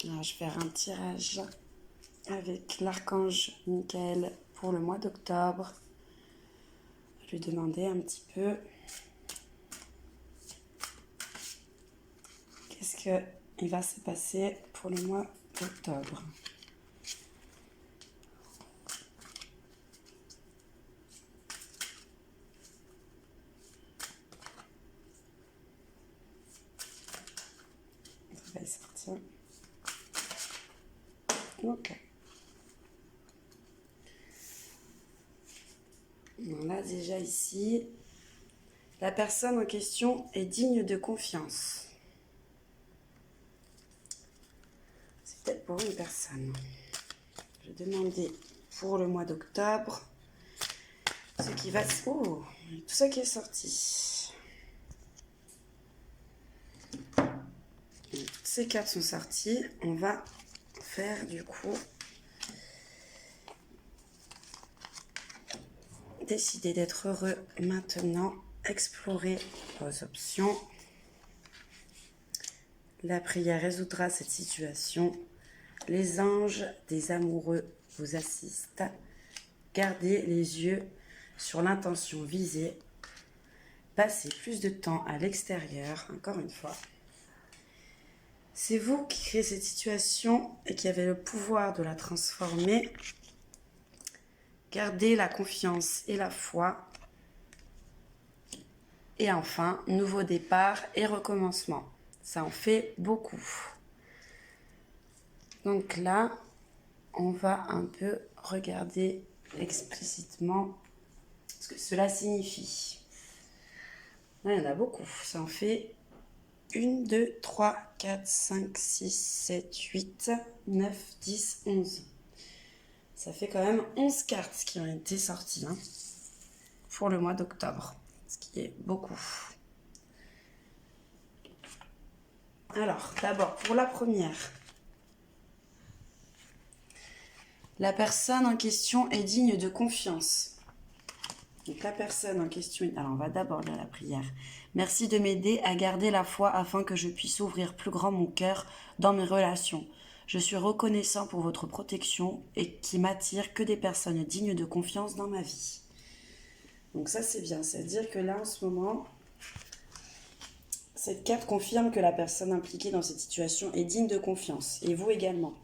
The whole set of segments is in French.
Alors, je vais faire un tirage avec l'archange Michael pour le mois d'octobre. Je vais demander un petit peu qu'est-ce qu'il va se passer pour le mois d'octobre. Ça va y sortir. Ok. Là, déjà ici, la personne en question est digne de confiance. C'est peut-être pour une personne. Je vais demander pour le mois d'octobre ce qui va... Oh, tout ça qui est sorti. Toutes ces cartes sont sorties. On va faire du coup... Décidez d'être heureux maintenant. Explorez vos options. La prière résoudra cette situation. Les anges des amoureux vous assistent. Gardez les yeux sur l'intention visée. Passez plus de temps à l'extérieur, encore une fois. C'est vous qui créez cette situation et qui avez le pouvoir de la transformer. Gardez la confiance et la foi. Et enfin, nouveau départ et recommencement. Ça en fait beaucoup. Donc là, on va un peu regarder explicitement ce que cela signifie. Là, il y en a beaucoup. Ça en fait 1, 2, 3, 4, 5, 6, 7, 8, 9, 10, 11. Ça fait quand même 11 cartes qui ont été sorties pour le mois d'octobre, ce qui est beaucoup. Alors, d'abord, pour la première, la personne en question est digne de confiance. Donc, la personne en question... Alors, on va d'abord lire la prière. Merci de m'aider à garder la foi afin que je puisse ouvrir plus grand mon cœur dans mes relations. Je suis reconnaissant pour votre protection et qui m'attire que des personnes dignes de confiance dans ma vie. Donc ça, c'est bien. C'est-à-dire que là, en ce moment, cette carte confirme que la personne impliquée dans cette situation est digne de confiance. Et vous également.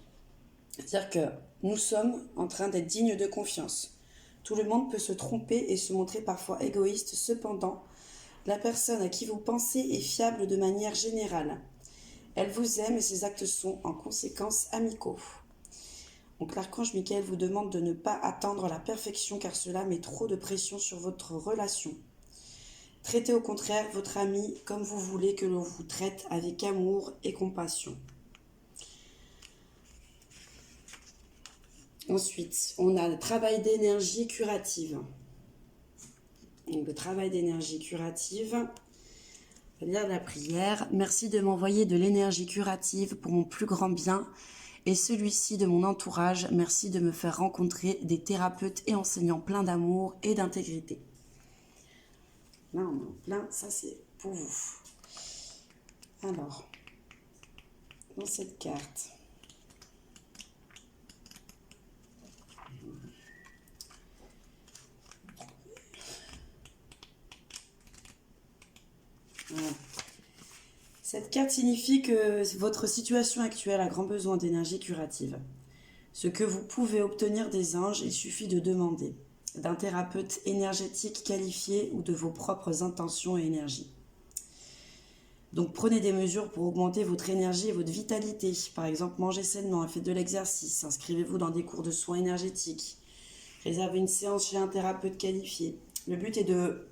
C'est-à-dire que nous sommes en train d'être dignes de confiance. Tout le monde peut se tromper et se montrer parfois égoïste. Cependant, la personne à qui vous pensez est fiable de manière générale. Elle vous aime et ses actes sont en conséquence amicaux. Donc l'archange Michael vous demande de ne pas attendre la perfection car cela met trop de pression sur votre relation. Traitez au contraire votre ami comme vous voulez que l'on vous traite, avec amour et compassion. Ensuite, on a le travail d'énergie curative. Donc, le travail d'énergie curative, on va lire la prière. Merci de m'envoyer de l'énergie curative pour mon plus grand bien et celui-ci de mon entourage. Merci de me faire rencontrer des thérapeutes et enseignants pleins d'amour et d'intégrité. Là, on est en plein, ça c'est pour vous. Alors, dans cette carte, voilà. Cette carte signifie que votre situation actuelle a grand besoin d'énergie curative. Ce que vous pouvez obtenir des anges, il suffit de demander d'un thérapeute énergétique qualifié ou de vos propres intentions et énergies. Donc prenez des mesures pour augmenter votre énergie et votre vitalité. Par exemple, mangez sainement, faites de l'exercice, inscrivez-vous dans des cours de soins énergétiques, réservez une séance chez un thérapeute qualifié. Le but est de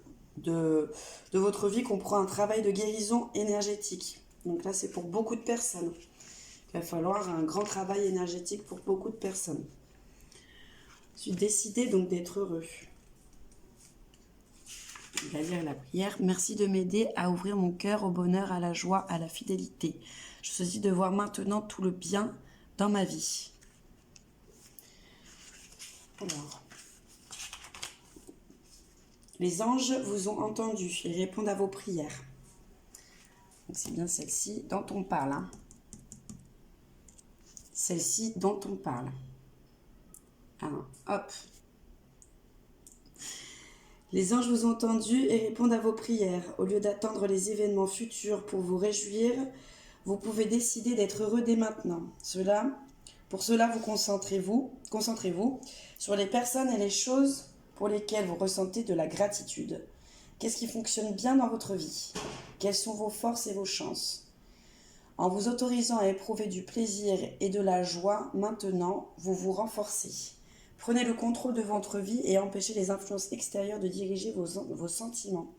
votre vie comprend un travail de guérison énergétique. Donc là, c'est pour beaucoup de personnes. Il va falloir un grand travail énergétique pour beaucoup de personnes. Ensuite, décidez donc d'être heureux. On va lire la prière. Merci de m'aider à ouvrir mon cœur au bonheur, à la joie, à la fidélité. Je choisis de voir maintenant tout le bien dans ma vie. Alors, les anges vous ont entendu et répondent à vos prières. Donc c'est bien celle-ci dont on parle. celle-ci dont on parle. Alors, hop. Les anges vous ont entendu et répondent à vos prières. Au lieu d'attendre les événements futurs pour vous réjouir, vous pouvez décider d'être heureux dès maintenant. Pour cela, concentrez-vous sur les personnes et les choses pour lesquelles vous ressentez de la gratitude. Qu'est-ce qui fonctionne bien dans votre vie? Quelles sont vos forces et vos chances? En vous autorisant à éprouver du plaisir et de la joie, maintenant, vous vous renforcez. Prenez le contrôle de votre vie et empêchez les influences extérieures de diriger vos sentiments.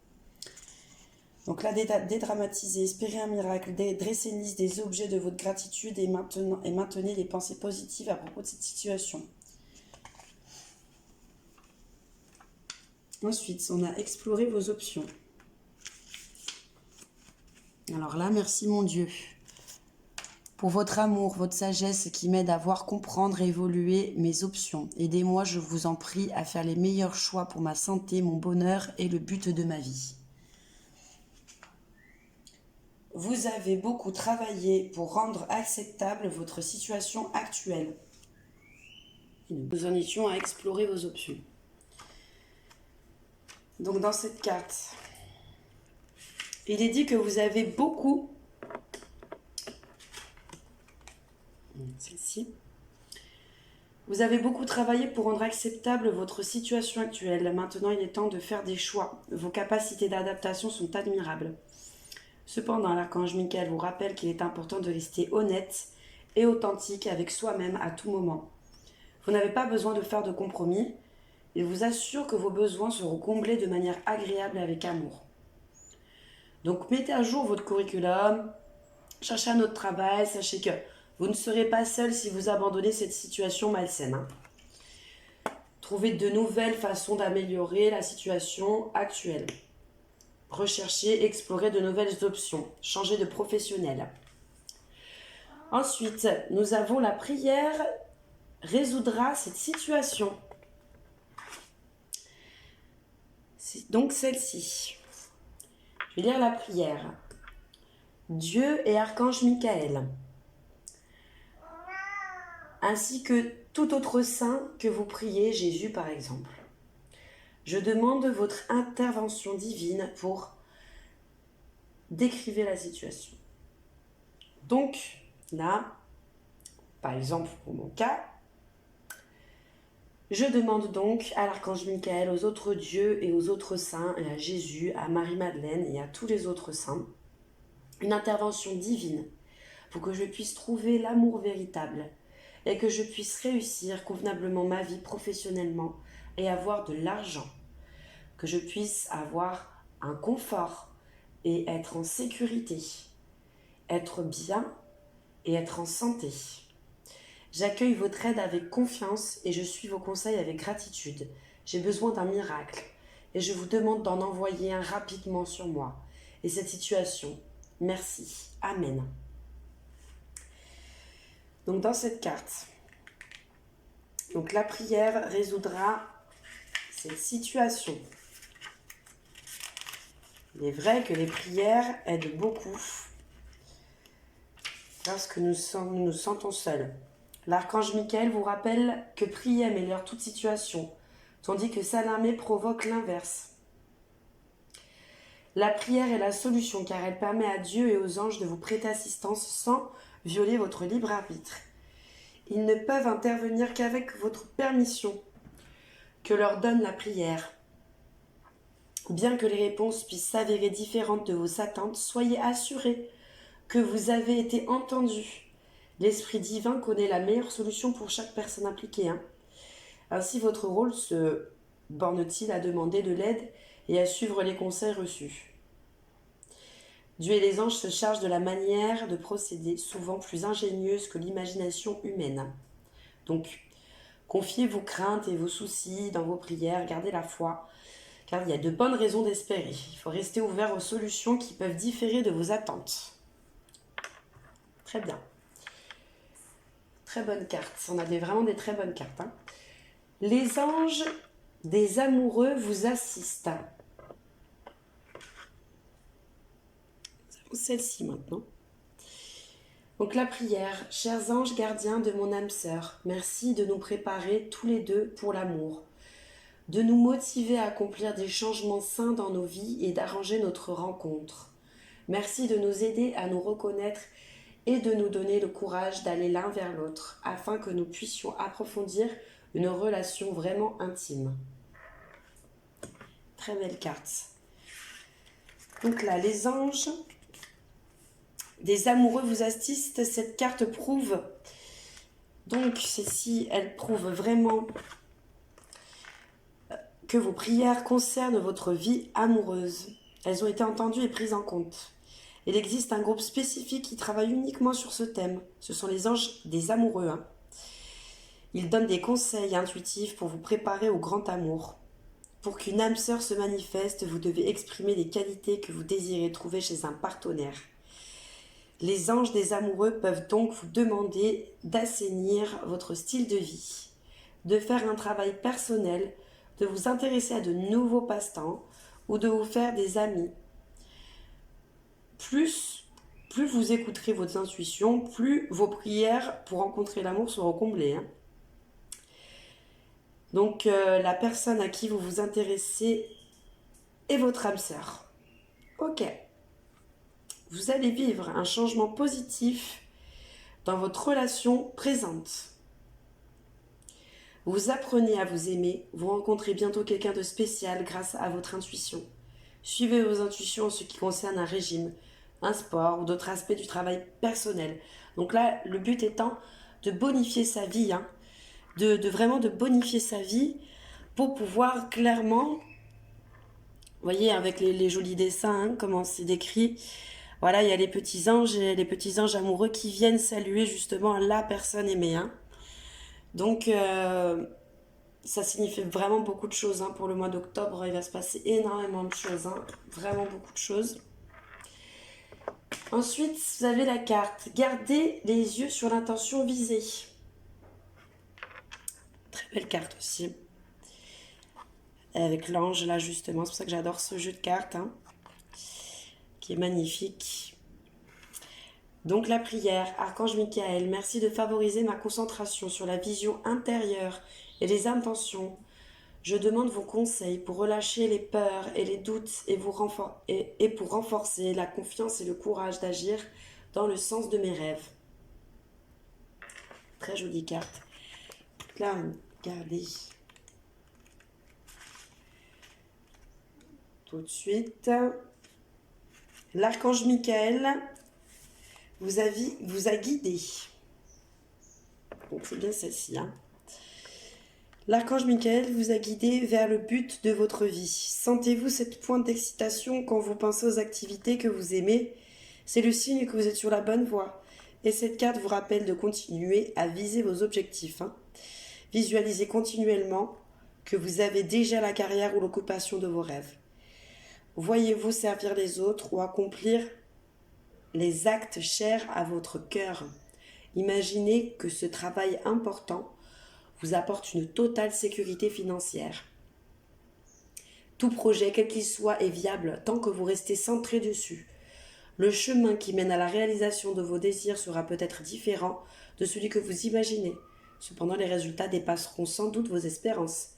Donc là, dédramatisez, espérez un miracle, dressez une liste des objets de votre gratitude et maintenez les pensées positives à propos de cette situation. Ensuite, on a exploré vos options. Alors là, merci mon Dieu pour votre amour, votre sagesse qui m'aide à voir, comprendre et évoluer mes options. Aidez-moi, je vous en prie, à faire les meilleurs choix pour ma santé, mon bonheur et le but de ma vie. Vous avez beaucoup travaillé pour rendre acceptable votre situation actuelle. Nous en étions à explorer vos options. Donc dans cette carte, il est dit que vous avez beaucoup... Celle-ci. Vous avez beaucoup travaillé pour rendre acceptable votre situation actuelle. Maintenant, il est temps de faire des choix. Vos capacités d'adaptation sont admirables. Cependant, l'archange Michael vous rappelle qu'il est important de rester honnête et authentique avec soi-même à tout moment. Vous n'avez pas besoin de faire de compromis. Il vous assure que vos besoins seront comblés de manière agréable et avec amour. Donc, mettez à jour votre curriculum, cherchez un autre travail, sachez que vous ne serez pas seul si vous abandonnez cette situation malsaine. Trouvez de nouvelles façons d'améliorer la situation actuelle. Recherchez, explorez de nouvelles options. Changez de professionnel. Ensuite, nous avons la prière résoudra cette situation. C'est donc celle-ci. Je vais lire la prière. Dieu et archange Michael, ainsi que tout autre saint que vous priez, Jésus par exemple. Je demande votre intervention divine pour décrire la situation. Donc, là, par exemple pour mon cas, je demande donc à l'archange Michael, aux autres dieux et aux autres saints, et à Jésus, à Marie-Madeleine et à tous les autres saints, une intervention divine pour que je puisse trouver l'amour véritable et que je puisse réussir convenablement ma vie professionnellement et avoir de l'argent, que je puisse avoir un confort et être en sécurité, être bien et être en santé. J'accueille votre aide avec confiance et je suis vos conseils avec gratitude. J'ai besoin d'un miracle et je vous demande d'en envoyer un rapidement sur moi et cette situation. Merci. Amen. Donc dans cette carte, donc la prière résoudra cette situation. Il est vrai que les prières aident beaucoup lorsque nous nous sentons seuls. L'archange Michael vous rappelle que prier améliore toute situation, tandis que s'alarmer provoque l'inverse. La prière est la solution car elle permet à Dieu et aux anges de vous prêter assistance sans violer votre libre arbitre. Ils ne peuvent intervenir qu'avec votre permission que leur donne la prière. Bien que les réponses puissent s'avérer différentes de vos attentes, soyez assurés que vous avez été entendus. L'Esprit divin connaît la meilleure solution pour chaque personne impliquée. Ainsi, votre rôle se borne-t-il à demander de l'aide et à suivre les conseils reçus. Dieu et les anges se chargent de la manière de procéder, souvent plus ingénieuse que l'imagination humaine. Donc, confiez vos craintes et vos soucis dans vos prières, gardez la foi, car il y a de bonnes raisons d'espérer. Il faut rester ouvert aux solutions qui peuvent différer de vos attentes. Très bien. Très bonne carte. On a vraiment des très bonnes cartes. Les anges des amoureux vous assistent. Celle-ci maintenant. Donc la prière, chers anges gardiens de mon âme sœur, merci de nous préparer tous les deux pour l'amour, de nous motiver à accomplir des changements sains dans nos vies et d'arranger notre rencontre. Merci de nous aider à nous reconnaître et de nous donner le courage d'aller l'un vers l'autre afin que nous puissions approfondir une relation vraiment intime. Très belle carte. Donc là, les anges des amoureux vous assistent. Cette carte prouve, donc celle-ci, elle prouve vraiment que vos prières concernent votre vie amoureuse. Elles ont été entendues et prises en compte. Il existe un groupe spécifique qui travaille uniquement sur ce thème. Ce sont les anges des amoureux. Ils donnent des conseils intuitifs pour vous préparer au grand amour. Pour qu'une âme sœur se manifeste, vous devez exprimer les qualités que vous désirez trouver chez un partenaire. Les anges des amoureux peuvent donc vous demander d'assainir votre style de vie, de faire un travail personnel, de vous intéresser à de nouveaux passe-temps ou de vous faire des amis. Plus vous écouterez votre intuition, plus vos prières pour rencontrer l'amour seront comblées. Donc la personne à qui vous vous intéressez est votre âme sœur. Ok. Vous allez vivre un changement positif dans votre relation présente. Vous apprenez à vous aimer, vous rencontrez bientôt quelqu'un de spécial grâce à votre intuition. Suivez vos intuitions en ce qui concerne un régime, un sport ou d'autres aspects du travail personnel. Donc là, le but étant de bonifier sa vie, vraiment de bonifier sa vie pour pouvoir clairement, vous voyez avec les jolis dessins, comment c'est décrit, voilà, il y a les petits anges amoureux qui viennent saluer justement la personne aimée. Donc, ça signifie vraiment beaucoup de choses. Pour le mois d'octobre, il va se passer énormément de choses. Vraiment beaucoup de choses. Ensuite, vous avez la carte. Gardez les yeux sur l'intention visée. Très belle carte aussi. Avec l'ange là justement, c'est pour ça que j'adore ce jeu de cartes. Qui est magnifique. Donc la prière, Archange Michael, merci de favoriser ma concentration sur la vision intérieure et les intentions. Je demande vos conseils pour relâcher les peurs et les doutes et pour renforcer la confiance et le courage d'agir dans le sens de mes rêves. Très jolie carte. Là, regardez. Tout de suite. L'archange Michael vous a guidé. Donc c'est bien celle-ci. L'archange Michael vous a guidé vers le but de votre vie. Sentez-vous cette pointe d'excitation quand vous pensez aux activités que vous aimez? C'est le signe que vous êtes sur la bonne voie. Et cette carte vous rappelle de continuer à viser vos objectifs. Visualisez continuellement que vous avez déjà la carrière ou l'occupation de vos rêves. Voyez-vous servir les autres ou accomplir les actes chers à votre cœur. Imaginez que ce travail important vous apporte une totale sécurité financière. Tout projet, quel qu'il soit, est viable tant que vous restez centré dessus. Le chemin qui mène à la réalisation de vos désirs sera peut-être différent de celui que vous imaginez. Cependant, les résultats dépasseront sans doute vos espérances.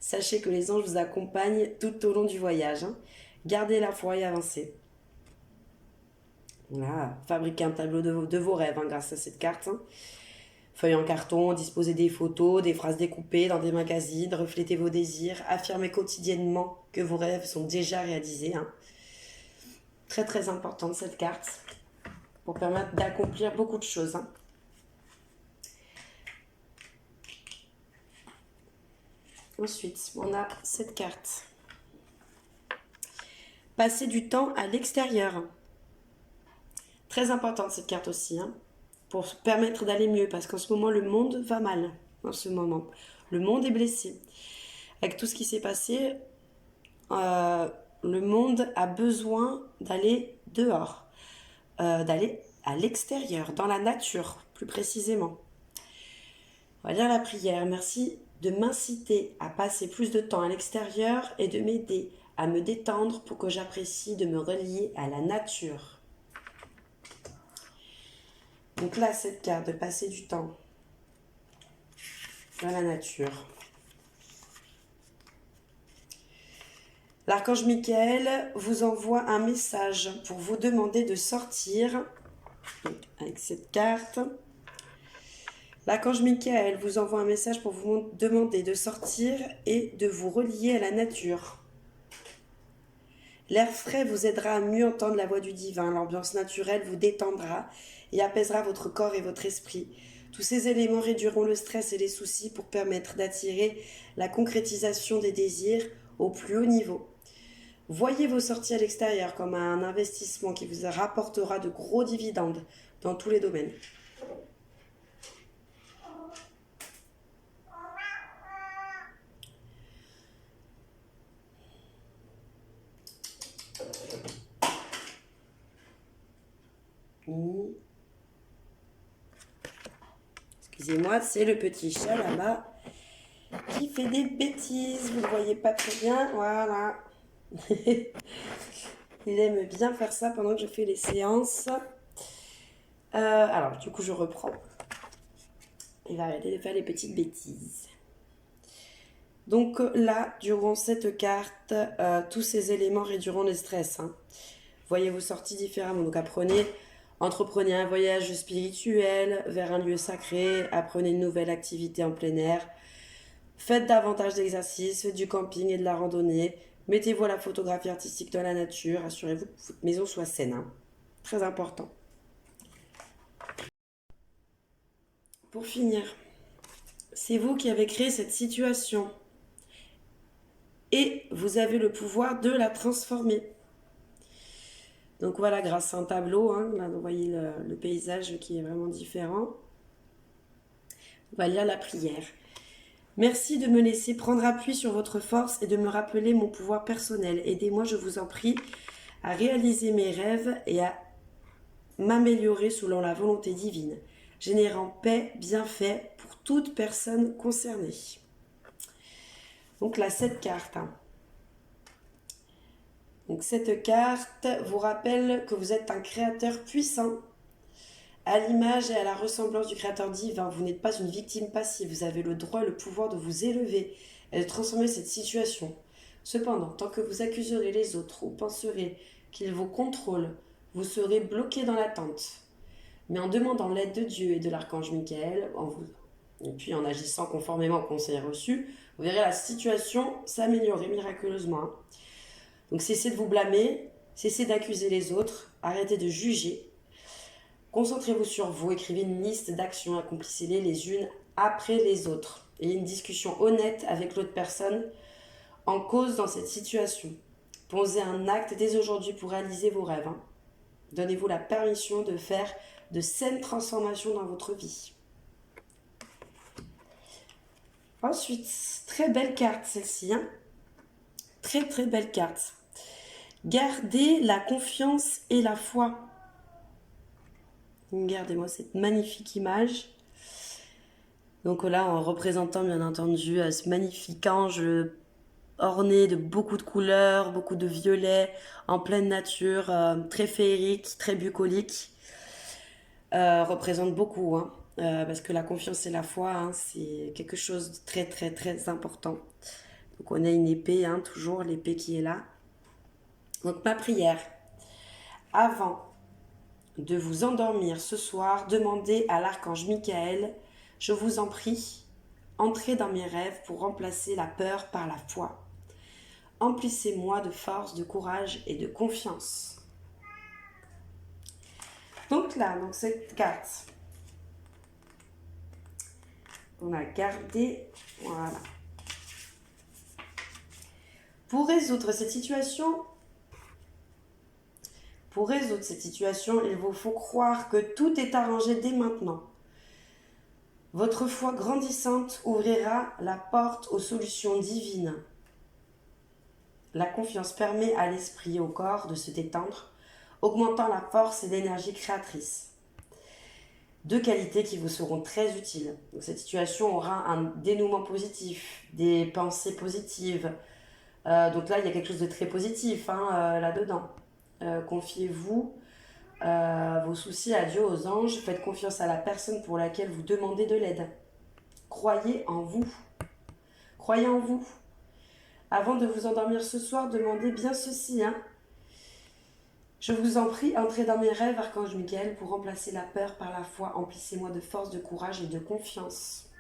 Sachez que les anges vous accompagnent tout au long du voyage. Gardez la foi et avancez. Voilà, fabriquez un tableau de vos rêves grâce à cette carte. Feuilles en carton, disposez des photos, des phrases découpées dans des magazines, reflétez vos désirs, affirmez quotidiennement que vos rêves sont déjà réalisés. Très très importante cette carte pour permettre d'accomplir beaucoup de choses. Ensuite, on a cette carte. Passer du temps à l'extérieur. Très importante cette carte aussi, pour permettre d'aller mieux, parce qu'en ce moment, le monde va mal. En ce moment, le monde est blessé. Avec tout ce qui s'est passé, le monde a besoin d'aller dehors, d'aller à l'extérieur, dans la nature, plus précisément. On va lire la prière. Merci de m'inciter à passer plus de temps à l'extérieur et de m'aider à me détendre pour que j'apprécie de me relier à la nature. Donc là, cette carte de passer du temps dans la nature. L'archange Michael vous envoie un message pour vous demander de sortir. Donc, avec cette carte. L'archange Michael vous envoie un message pour vous demander de sortir et de vous relier à la nature. L'air frais vous aidera à mieux entendre la voix du divin. L'ambiance naturelle vous détendra et apaisera votre corps et votre esprit. Tous ces éléments réduiront le stress et les soucis pour permettre d'attirer la concrétisation des désirs au plus haut niveau. Voyez vos sorties à l'extérieur comme un investissement qui vous rapportera de gros dividendes dans tous les domaines. Excusez-moi, c'est le petit chat là-bas qui fait des bêtises. Vous ne le voyez pas très bien. Voilà. Il aime bien faire ça pendant que je fais les séances. Alors, du coup, je reprends. Il va arrêter de faire les petites bêtises. Donc là, durant cette carte, tous ces éléments réduiront le stress. Voyez vos sorties différemment. Donc entreprenez un voyage spirituel vers un lieu sacré, apprenez une nouvelle activité en plein air, faites davantage d'exercices, faites du camping et de la randonnée, mettez-vous à la photographie artistique dans la nature, assurez-vous que votre maison soit saine. Très important. Pour finir, c'est vous qui avez créé cette situation et vous avez le pouvoir de la transformer. Donc voilà, grâce à un tableau, là vous voyez le paysage qui est vraiment différent. On va lire la prière. Merci de me laisser prendre appui sur votre force et de me rappeler mon pouvoir personnel. Aidez-moi, je vous en prie, à réaliser mes rêves et à m'améliorer selon la volonté divine, générant paix, bienfait pour toute personne concernée. Donc là, cette carte. Donc cette carte vous rappelle que vous êtes un créateur puissant, à l'image et à la ressemblance du créateur divin. Vous n'êtes pas une victime passive, vous avez le droit et le pouvoir de vous élever et de transformer cette situation. Cependant, tant que vous accuserez les autres ou penserez qu'ils vous contrôlent, vous serez bloqué dans l'attente. Mais en demandant l'aide de Dieu et de l'archange Michael, et puis en agissant conformément au conseil reçu, vous verrez la situation s'améliorer miraculeusement. Donc cessez de vous blâmer, cessez d'accuser les autres, arrêtez de juger. Concentrez-vous sur vous, écrivez une liste d'actions, accomplissez-les les unes après les autres. Ayez une discussion honnête avec l'autre personne en cause dans cette situation. Posez un acte dès aujourd'hui pour réaliser vos rêves. Donnez-vous la permission de faire de saines transformations dans votre vie. Ensuite, très belle carte celle-ci. Très très belle carte. Gardez la confiance et la foi. Regardez-moi cette magnifique image. Donc là, en représentant bien entendu ce magnifique ange orné de beaucoup de couleurs, beaucoup de violets, en pleine nature, très féerique, très bucolique. Représente beaucoup, parce que la confiance et la foi, c'est quelque chose de très très très important. Donc on a une épée, toujours l'épée qui est là. Donc ma prière, avant de vous endormir ce soir, demandez à l'archange Michael, je vous en prie, entrez dans mes rêves pour remplacer la peur par la foi. Emplissez-moi de force, de courage et de confiance. Donc là, cette carte, on a gardé, voilà. Pour résoudre cette situation, il vous faut croire que tout est arrangé dès maintenant. Votre foi grandissante ouvrira la porte aux solutions divines. La confiance permet à l'esprit et au corps de se détendre, augmentant la force et l'énergie créatrice. Deux qualités qui vous seront très utiles. Donc, cette situation aura un dénouement positif, des pensées positives. Donc là, il y a quelque chose de très positif là-dedans. Confiez-vous vos soucis à Dieu, aux anges. Faites confiance à la personne pour laquelle vous demandez de l'aide. Croyez en vous. Croyez en vous. Avant de vous endormir ce soir, demandez bien ceci. Je vous en prie, entrez dans mes rêves, Archange Michael, pour remplacer la peur par la foi. Emplissez-moi de force, de courage et de confiance.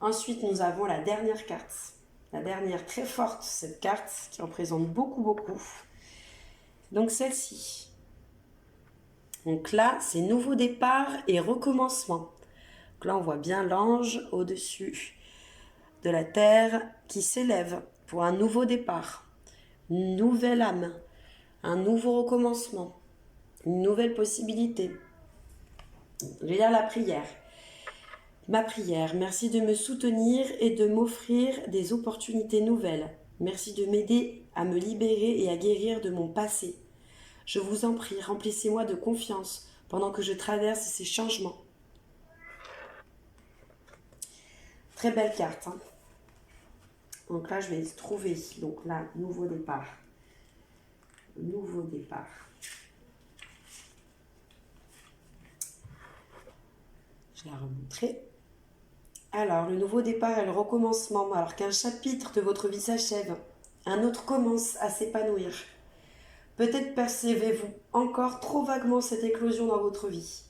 Ensuite, nous avons la dernière carte. La dernière très forte, cette carte qui en présente beaucoup, beaucoup. Donc celle-ci. Donc là, c'est nouveau départ et recommencement. Donc là, on voit bien l'ange au-dessus de la terre qui s'élève pour un nouveau départ, une nouvelle âme, un nouveau recommencement, une nouvelle possibilité. Je vais lire la prière. Ma prière, merci de me soutenir et de m'offrir des opportunités nouvelles. Merci de m'aider à me libérer et à guérir de mon passé. Je vous en prie, remplissez-moi de confiance pendant que je traverse ces changements. Très belle carte. Donc là, je vais trouver. Donc là, nouveau départ. Nouveau départ. Je vais la remontrer. Alors, le nouveau départ et le recommencement. Alors qu'un chapitre de votre vie s'achève, un autre commence à s'épanouir. Peut-être percevez-vous encore trop vaguement cette éclosion dans votre vie.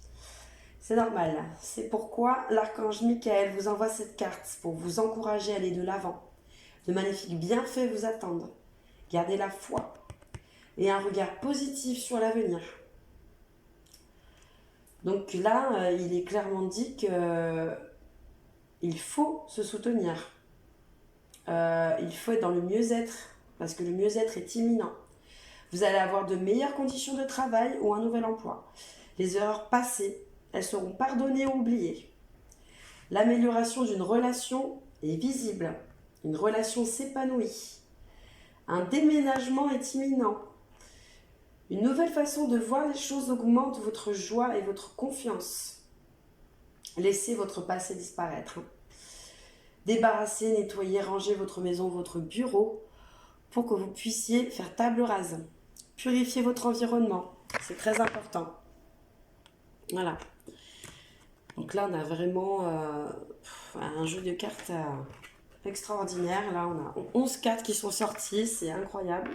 C'est normal. C'est pourquoi l'archange Michael vous envoie cette carte pour vous encourager à aller de l'avant. De magnifiques bienfaits vous attendent. Gardez la foi et un regard positif sur l'avenir. Donc là, il est clairement dit que il faut se soutenir. Il faut être dans le mieux-être, parce que le mieux-être est imminent. Vous allez avoir de meilleures conditions de travail ou un nouvel emploi. Les erreurs passées, elles seront pardonnées ou oubliées. L'amélioration d'une relation est visible. Une relation s'épanouit. Un déménagement est imminent. Une nouvelle façon de voir les choses augmente votre joie et votre confiance. Laissez votre passé disparaître. Débarrassez, nettoyez, rangez votre maison, votre bureau pour que vous puissiez faire table rase. Purifiez votre environnement, c'est très important. Voilà. Donc là, on a vraiment un jeu de cartes extraordinaire. Là, on a 11 cartes qui sont sorties, c'est incroyable.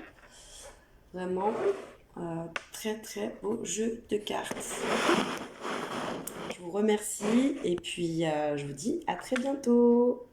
Vraiment, très très beau jeu de cartes. Je vous remercie et puis je vous dis à très bientôt.